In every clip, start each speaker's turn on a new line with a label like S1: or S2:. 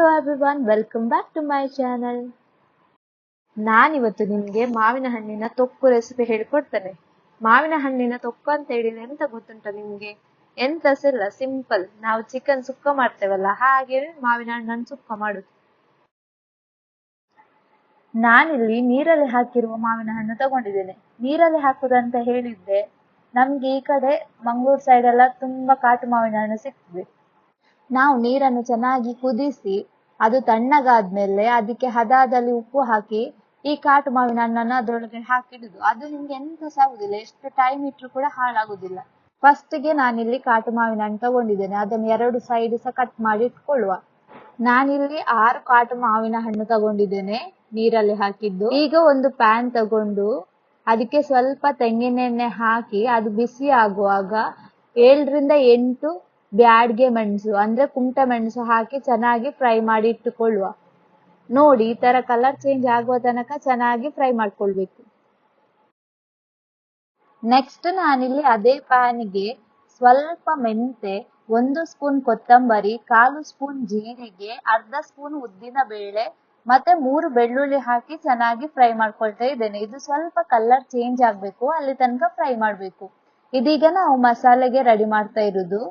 S1: Hello everyone, welcome back to my channel. ನಾನಿವತ್ತು ನಿಮಗೆ ಮಾವಿನ ಹಣ್ಣಿನ ತೊಕ್ಕು ರೆಸಿಪಿ ಹೇಳಿಕೊಡ್ತೇನೆ. ಮಾವಿನ ಹಣ್ಣಿನ ತೊಕ್ಕು ಅಂತ ಹೇಳಿದ್ರೆ ಎಂತ ಗೊತ್ತುಂಟ ನಿಮ್ಗೆ? ಎಂತಸಿಲ್ಲ, ಸಿಂಪಲ್. ನಾವು ಚಿಕನ್ ಸುಕ್ಕ ಮಾಡ್ತೇವಲ್ಲ ಹಾಗೆ ಮಾವಿನ ಹಣ್ಣನ್ನು ಸುಕ್ಕ ಮಾಡುದು. ನಾನಿಲ್ಲಿ ನೀರಲ್ಲಿ ಹಾಕಿರುವ ಮಾವಿನ ಹಣ್ಣು ತಗೊಂಡಿದ್ದೇನೆ. ನೀರಲ್ಲಿ ಹಾಕುದಂತ ಹೇಳಿದ್ರೆ ನಮ್ಗೆ ಈ ಕಡೆ ಮಂಗಳೂರು ಸೈಡ್ ಎಲ್ಲ ತುಂಬಾ ಕಾಟು ಮಾವಿನ ಹಣ್ಣು ಸಿಗ್ತದೆ. ನಾವು ನೀರನ್ನು ಚೆನ್ನಾಗಿ ಕುದಿಸಿ ಅದು ತಣ್ಣಗಾದ್ಮೇಲೆ ಅದಕ್ಕೆ ಹದದಲ್ಲಿ ಉಪ್ಪು ಹಾಕಿ ಈ ಕಾಟು ಮಾವಿನ ಹಣ್ಣನ್ನು ಅದರೊಳಗೆ ಹಾಕಿಡುದು. ಅದು ನಿಮ್ಗೆ ಎಂತ ಆಗುದಿಲ್ಲ, ಎಷ್ಟು ಟೈಮ್ ಇಟ್ರು ಕೂಡ ಹಾಳಾಗುದಿಲ್ಲ. ಫಸ್ಟ್ಗೆ ನಾನಿಲ್ಲಿ ಕಾಟು ಮಾವಿನ ಹಣ್ಣು ತಗೊಂಡಿದ್ದೇನೆ. ಅದನ್ನು 2 ಸೈಡ್ ಸಹ ಕಟ್ ಮಾಡಿ ಇಟ್ಕೊಳ್ಳುವ. ನಾನಿಲ್ಲಿ 6 ಕಾಟು ಮಾವಿನ ಹಣ್ಣು ತಗೊಂಡಿದ್ದೇನೆ, ನೀರಲ್ಲಿ ಹಾಕಿದ್ದು. ಈಗ ಒಂದು ಪ್ಯಾನ್ ತಗೊಂಡು ಅದಕ್ಕೆ ಸ್ವಲ್ಪ ತೆಂಗಿನೆಣ್ಣೆ ಹಾಕಿ ಅದು ಬಿಸಿ ಆಗುವಾಗ 7 ರಿಂದ 8 ಬ್ಯಾಡ್ಗೆ ಮೆಣಸು ಅಂದ್ರೆ ಕುಂಟ ಮೆಣಸು ಹಾಕಿ ಚೆನ್ನಾಗಿ ಫ್ರೈ ಮಾಡಿ ಇಟ್ಟುಕೊಳ್ಳುವ. ನೋಡಿ, ಈ ತರ ಕಲರ್ ಚೇಂಜ್ ಆಗುವ ತನಕ ಚೆನ್ನಾಗಿ ಫ್ರೈ ಮಾಡ್ಕೊಳ್ಬೇಕು. ನೆಕ್ಸ್ಟ್ ನಾನಿಲ್ಲಿ ಅದೇ ಪ್ಯಾನ್ಗೆ ಸ್ವಲ್ಪ ಮೆಂತೆ, 1 ಸ್ಪೂನ್ ಕೊತ್ತಂಬರಿ, 1/4 ಸ್ಪೂನ್ ಜೀರಿಗೆ, 1/2 ಸ್ಪೂನ್ ಉದ್ದಿನ ಬೇಳೆ ಮತ್ತೆ 3 ಬೆಳ್ಳುಳ್ಳಿ ಹಾಕಿ ಚೆನ್ನಾಗಿ ಫ್ರೈ ಮಾಡ್ಕೊಳ್ತಾ ಇದ್ದೇನೆ. ಇದು ಸ್ವಲ್ಪ ಕಲರ್ ಚೇಂಜ್ ಆಗ್ಬೇಕು, ಅಲ್ಲಿ ತನಕ ಫ್ರೈ ಮಾಡ್ಬೇಕು. ಇದೀಗ ನಾವು ಮಸಾಲೆಗೆ ರೆಡಿ ಮಾಡ್ತಾ ಇರುದು.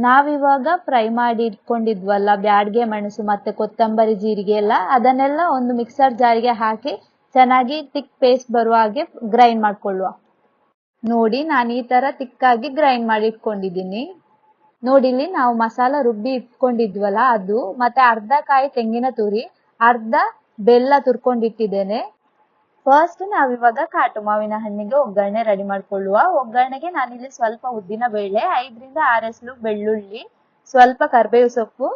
S1: ನಾವಿವಾಗ ಫ್ರೈ ಮಾಡಿ ಇಟ್ಕೊಂಡಿದ್ವಲ್ಲ ಬ್ಯಾಡ್ಗೆ ಮೆಣಸು ಮತ್ತೆ ಕೊತ್ತಂಬರಿ ಜೀರಿಗೆ ಎಲ್ಲ, ಅದನ್ನೆಲ್ಲ ಒಂದು ಮಿಕ್ಸರ್ ಜಾರಿಗೆ ಹಾಕಿ ಚೆನ್ನಾಗಿ ತಿಕ್ ಪೇಸ್ಟ್ ಬರುವ ಹಾಗೆ ಗ್ರೈಂಡ್ ಮಾಡ್ಕೊಳ್ಳುವ. ನೋಡಿ, ನಾನು ಈ ತರ ತಿಕ್ಕಾಗಿ ಗ್ರೈಂಡ್ ಮಾಡಿ ಇಟ್ಕೊಂಡಿದ್ದೀನಿ. ನೋಡಿ, ಇಲ್ಲಿ ನಾವು ಮಸಾಲ ರುಬ್ಬಿ ಇಟ್ಕೊಂಡಿದ್ವಲ್ಲ ಅದು, ಮತ್ತೆ ಅರ್ಧ ಕಾಯಿ ತೆಂಗಿನ ತುರಿ, ಅರ್ಧ ಬೆಲ್ಲ ತುರ್ಕೊಂಡಿಟ್ಟಿದ್ದೇನೆ. ಫಸ್ಟ್ ನಾವಿವಾಗ ಕಾಟು ಮಾವಿನ ಹಣ್ಣಿಗೆ ಒಗ್ಗರಣೆ ರೆಡಿ ಮಾಡ್ಕೊಳ್ಳುವ. ಒಗ್ಗರಣೆಗೆ ನಾನಿಲ್ಲಿ ಸ್ವಲ್ಪ ಉದ್ದಿನ ಬೇಳೆ, 5 ರಿಂದ 6 ಎಸಳು ಬೆಳ್ಳುಳ್ಳಿ, ಸ್ವಲ್ಪ ಕರಿಬೇವು ಸೊಪ್ಪು,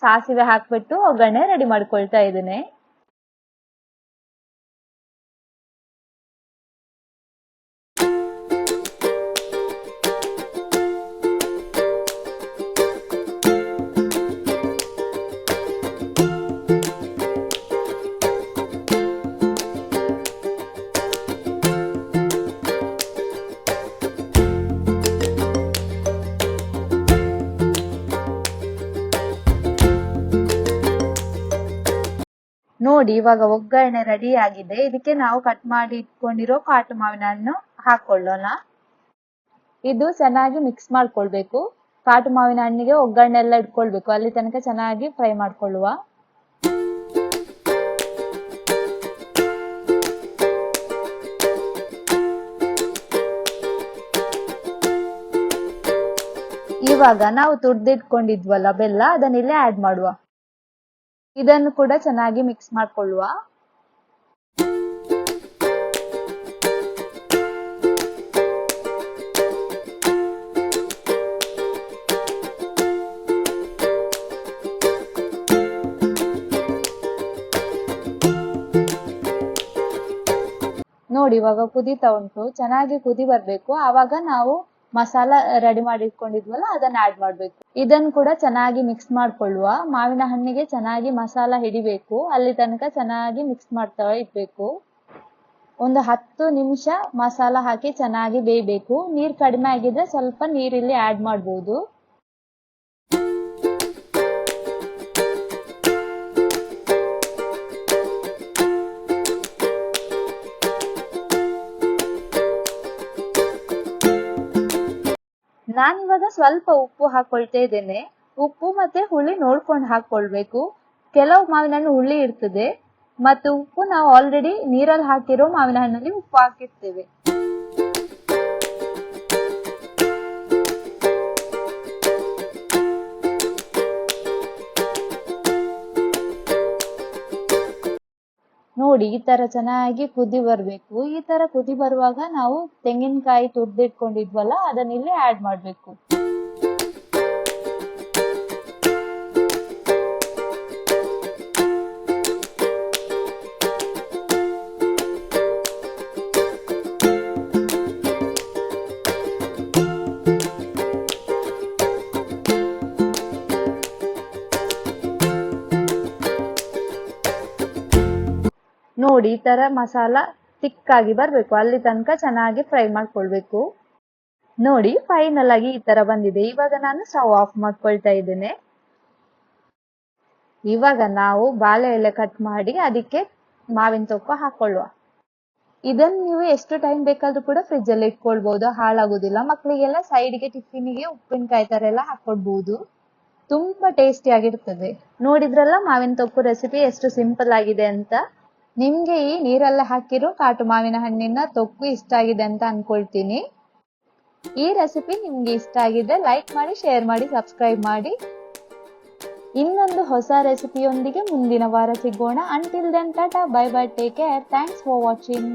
S1: ಸಾಸಿವೆ ಹಾಕ್ಬಿಟ್ಟು ಒಗ್ಗರಣೆ ರೆಡಿ ಮಾಡ್ಕೊಳ್ತಾ ಇದ್ದೇನೆ. ನೋಡಿ, ಇವಾಗ ಒಗ್ಗರಣೆ ರೆಡಿ ಆಗಿದೆ. ಇದಕ್ಕೆ ನಾವು ಕಟ್ ಮಾಡಿ ಇಟ್ಕೊಂಡಿರೋ ಕಾಟು ಮಾವಿನ ಹಣ್ಣು ಹಾಕೊಳ್ಳೋಣ. ಇದು ಚೆನ್ನಾಗಿ ಮಿಕ್ಸ್ ಮಾಡ್ಕೊಳ್ಬೇಕು. ಕಾಟು ಮಾವಿನ ಹಣ್ಣಿಗೆ ಒಗ್ಗರಣೆ ಎಲ್ಲ ಇಟ್ಕೊಳ್ಬೇಕು, ಅಲ್ಲಿ ತನಕ ಚೆನ್ನಾಗಿ ಫ್ರೈ ಮಾಡ್ಕೊಳ್ಳುವ. ಇವಾಗ ನಾವು ತುರ್ದಿಟ್ಕೊಂಡಿದ್ವಲ್ಲ ಬೆಲ್ಲ, ಅದನ್ನಿಲ್ಲಿ ಆಡ್ ಮಾಡುವ. ಇದನ್ನು ಕೂಡ ಚೆನ್ನಾಗಿ ಮಿಕ್ಸ್ ಮಾಡ್ಕೊಳ್ಳುವ. ನೋಡಿ, ಇವಾಗ ಕುದೀತಾ ಉಂಟು, ಚೆನ್ನಾಗಿ ಕುದಿ ಬರ್ಬೇಕು. ಆವಾಗ ನಾವು ಮಸಾಲ ರೆಡಿ ಮಾಡಿ ಇಟ್ಕೊಂಡಿದ್ವಲ್ಲ ಅದನ್ನ ಆಡ್ ಮಾಡ್ಬೇಕು. ಇದನ್ನು ಕೂಡ ಚೆನ್ನಾಗಿ ಮಿಕ್ಸ್ ಮಾಡ್ಕೊಳ್ಳುವ. ಮಾವಿನ ಹಣ್ಣಿಗೆ ಚೆನ್ನಾಗಿ ಮಸಾಲ ಹಿಡಿಬೇಕು, ಅಲ್ಲಿ ತನಕ ಚೆನ್ನಾಗಿ ಮಿಕ್ಸ್ ಮಾಡ್ತಾ ಇರ್ಬೇಕು. ಒಂದು 10 ನಿಮಿಷ ಮಸಾಲ ಹಾಕಿ ಚೆನ್ನಾಗಿ ಬೇಯಬೇಕು. ನೀರ್ ಕಡಿಮೆ ಆಗಿದ್ರೆ ಸ್ವಲ್ಪ ನೀರಿಲ್ಲಿ ಆಡ್ ಮಾಡ್ಬೋದು. ನಾನಿವಾಗ ಸ್ವಲ್ಪ ಉಪ್ಪು ಹಾಕೊಳ್ತಾ ಇದ್ದೇನೆ. ಉಪ್ಪು ಮತ್ತೆ ಹುಳಿ ನೋಡ್ಕೊಂಡು ಹಾಕೊಳ್ಬೇಕು. ಕೆಲವು ಮಾವಿನ ಹಣ್ಣು ಹುಳಿ ಇರ್ತದೆ, ಮತ್ತು ಉಪ್ಪು ನಾವು ಆಲ್ರೆಡಿ ನೀರಲ್ಲಿ ಹಾಕಿರೋ ಮಾವಿನ ಹಣ್ಣಲ್ಲಿ ಉಪ್ಪು ಹಾಕಿರ್ತೇವೆ. ನೋಡಿ, ಈ ತರ ಚೆನ್ನಾಗಿ ಕುದಿ ಬರ್ಬೇಕು. ಈ ತರ ಕುದಿ ಬರುವಾಗ ನಾವು ತೆಂಗಿನಕಾಯಿ ತುರ್ದಿಟ್ಕೊಂಡಿದ್ವಲ್ಲ ಅದನ್ನ ಇಲ್ಲಿ ಆಡ್ ಮಾಡ್ಬೇಕು. ನೋಡಿ ಈ ತರ ಮಸಾಲ ತಿಕ್ಕಾಗಿ ಬರ್ಬೇಕು, ಅಲ್ಲಿ ತನಕ ಚೆನ್ನಾಗಿ ಫ್ರೈ ಮಾಡ್ಕೊಳ್ಬೇಕು. ನೋಡಿ ಫೈನಲ್ ಆಗಿ ಈ ತರ ಬಂದಿದೆ. ಇವಾಗ ನಾನು ಸ್ಟವ್ ಆಫ್ ಮಾಡ್ಕೊಳ್ತಾ ಇದ್ದೇನೆ. ಇವಾಗ ನಾವು ಬಾಳೆ ಎಲೆ ಕಟ್ ಮಾಡಿ ಅದಕ್ಕೆ ಮಾವಿನ ತೊಕ್ಕು ಹಾಕೊಳ್ಳುವ. ಇದನ್ನ ನೀವು ಎಷ್ಟು ಟೈಮ್ ಬೇಕಾದ್ರೂ ಕೂಡ ಫ್ರಿಜ್ ಅಲ್ಲಿ ಇಟ್ಕೊಳ್ಬಹುದು, ಹಾಳಾಗುದಿಲ್ಲ. ಮಕ್ಕಳಿಗೆಲ್ಲ ಸೈಡ್ಗೆ ಟಿಫಿನ್ಗೆ ಉಪ್ಪಿನಕಾಯಿ ತರ ಎಲ್ಲ ಹಾಕೊಳ್ಬಹುದು. ತುಂಬಾ ಟೇಸ್ಟಿ ಆಗಿರ್ತದೆ. ನೋಡಿದ್ರಲ್ಲ ಮಾವಿನ ತೊಕ್ಕು ರೆಸಿಪಿ ಎಷ್ಟು ಸಿಂಪಲ್ ಆಗಿದೆ ಅಂತ. ನಿಮ್ಗೆ ಈ ನೀರಲ್ಲಿ ಹಾಕಿರೋ ಕಾಟು ಮಾವಿನ ಹಣ್ಣಿನ ತೊಕ್ಕು ಇಷ್ಟ ಆಗಿದೆ ಅಂತ ಅನ್ಕೊಳ್ತೀನಿ. ಈ ರೆಸಿಪಿ ನಿಮ್ಗೆ ಇಷ್ಟ ಆಗಿದೆ ಲೈಕ್ ಮಾಡಿ, ಶೇರ್ ಮಾಡಿ, ಸಬ್ಸ್ಕ್ರೈಬ್ ಮಾಡಿ. ಇನ್ನೊಂದು ಹೊಸ ರೆಸಿಪಿಯೊಂದಿಗೆ ಮುಂದಿನ ವಾರ ಸಿಗೋಣ. Until then tata, bye bye, take care, thanks for watching.